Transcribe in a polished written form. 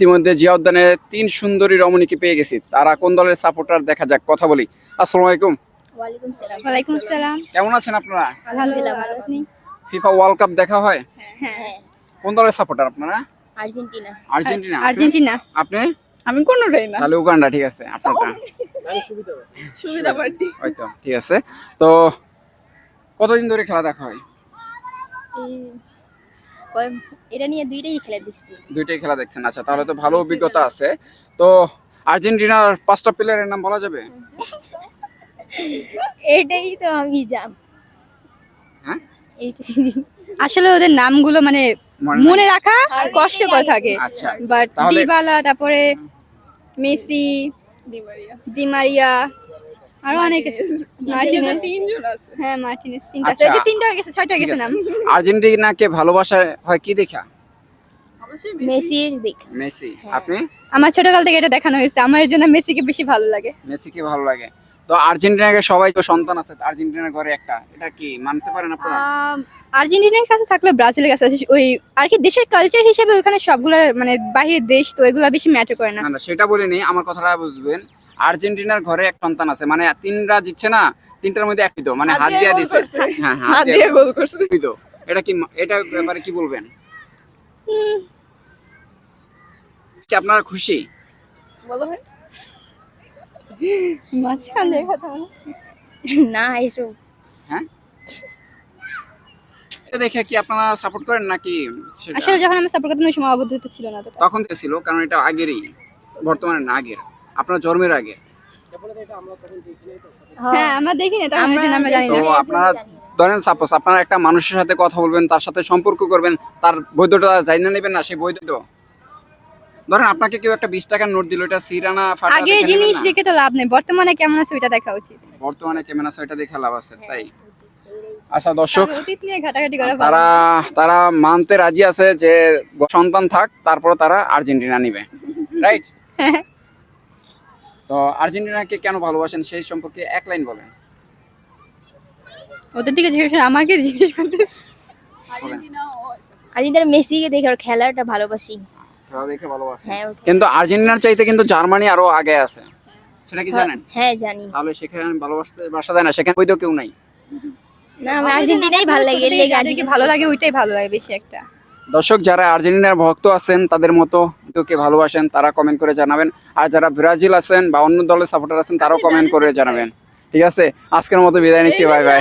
ইতিমধ্যে জিয়া উদ্যানে 3 সুন্দরী রমণীকে পেয়ে গেছি। তারা কোন দলের সাপোর্টার দেখা যাক, কথা বলি। আসসালামু আলাইকুম। ওয়ালাইকুম আসসালাম। কেমন আছেন আপনারা? আলহামদুলিল্লাহ ভালো আছি। ফিফা ওয়ার্ল্ড কাপ দেখা হয়? হ্যাঁ। কোন দলের সাপোর্টার আপনারা? আর্জেন্টিনা। আর্জেন্টিনা। আর্জেন্টিনা। আপনি? আমি কোনোটাই না। তাহলে উগান্ডা। ঠিক আছে, আপনারটা সুবিধা পার্টি। হয়তো। ঠিক আছে। তো কতদিন ধরে খেলা দেখা হয়? এটা নিয়ে দুইটাই খেলে দিচ্ছি। দুইটাই খেলা দেখছেন। আচ্ছা, তাহলে তো ভালো অভিজ্ঞতা আছে। তো আর্জেন্টিনার 5টা প্লেয়ারের নাম বলা যাবে? এটাই তো আমি জানি। হ্যাঁ, আসলে ওদের নামগুলো মানে মনে রাখা কষ্টকর থাকে। আচ্ছা, বাট তাহলে- ডিবালা, তারপরে মেসি, ডি মারিয়া, আরো অনেক মার্টিনেজ। তিনজন আছে। হ্যাঁ, মার্টিনেজ তিনটা আছে। আচ্ছা। এই যে তিনটা হয়ে গেছে, ছয়টা হয়ে ঠিক গেছে আছে। নাম। আর্জেন্টিনাকে ভালোবাসা হয় কি দেখা? অবশ্যই মেসির দিক। মেসি। আপনি? আমার ছোটকাল থেকে এটা দেখানো হয়েছে, আমার এই জন্য মেসিকে বেশি ভালো লাগে। মেসিকে ভালো লাগে। তো আর্জেন্টিনাকে সবাই তো সন্তান আছে, আর্জেন্টিনার ঘরে একটা, এটা কি মানতে পারেন আপনারা? আর্জেন্টিনার কাছে থাকলে ব্রাজিলের কাছে আছে। ওই আর কি দেশের কালচার হিসেবে ওখানে সবগুলা মানে বাহিরের দেশ, তো এগুলা বেশি ম্যাটার করে না। না না, সেটা বলিনি, আমার কথাটা বুঝবেন। আর্জেন্টিনার ঘরে এক সন্তান আছে, মানে 3টা জিতছে না, 3টার মধ্যে একটি তো, মানে হাত দিয়ে দিছে। হ্যাঁ, হাত দিয়ে গোল করছে। তো এটা কি, এটা ব্যাপারে কি বলবেন? কি আপনারা খুশি? বলো ভাই। মাঝখান দিয়ে কথা না এসব। হ্যাঁ, এটা দেখে কি আপনারা সাপোর্ট করেন নাকি সেটা? আসলে যখন আমরা সাপোর্ট করতাম ওই সময় অবদ্ধতা ছিল না এতটা। তখন তো ছিল, কারণ এটা আগেরই, বর্তমানে না, আগের, আপনার জন্মের আগে। হ্যাঁ, আমরা দেখি না তখন, এই জন্য আমরা জানি তো না। আপনারা ধরেন সাপোজ আপনারা একটা মানুষের সাথে কথা বলবেন, তার সাথে সম্পর্ক করবেন, তার বৈধতা জানিয়ে নেবেন না, সেই বৈধ তো। ধরেন আপনাকে কেউ একটা 20 টাকার নোট দিল, এটা সিরানা ফাটা আগের দেখে জিনিস নেবেন না? দেখে তো লাভ নেই, বর্তমানে কেমন আছে ওইটা দেখা উচিত। বর্তমানে কেমন আছে এটা দেখে লাভ আছে, তাই। আচ্ছা দর্শক, আর অতীত নিয়ে ঘাটাঘাটি করা ভালো তারা না। তারা মানতে রাজি আছে যে সন্তান থাক, তারপর তারা আর্জেন্টিনা নিবে, রাইট? তো আর্জেন্টিনাকে কেন ভালোবাসেন সেই সম্পর্কে এক লাইন বলেন। ওদের দিকে জিজ্ঞেস করে, আমাকে জিজ্ঞেস করতে। আর্জেন্টিনার মেসিকে দেখে ওর খেলাটা ভালোবাসি। খেলা দেখে ভালোবাসেন। হ্যাঁ কিন্তু আর্জেন্টিনার চাইতে কিন্তু জার্মানি আরো আগে আছে, সেটা কি জানেন? হ্যাঁ জানি। তাহলে সেখানে বাসা যায় না, সেখানে বৈধ কেউ নাই। না আমার আর্জেন্টিনাই ভালো লাগে, এর লেগে যাদেরকে ভালো লাগে ওইটাই ভালো লাগে বেশি একটা। দর্শক, যারা আর্জেন্টিনার ভক্ত আছেন তাদের মতো কে ভালোবাসেন তারা কমেন্ট করে জানাবেন, আর যারা ব্রাজিল আছেন বা অন্য দলের সাপোর্টার আছেন তারাও কমেন্ট করে জানাবেন। ঠিক আছে, আজকের মতো বিদায় নিচ্ছি, বাই বাই।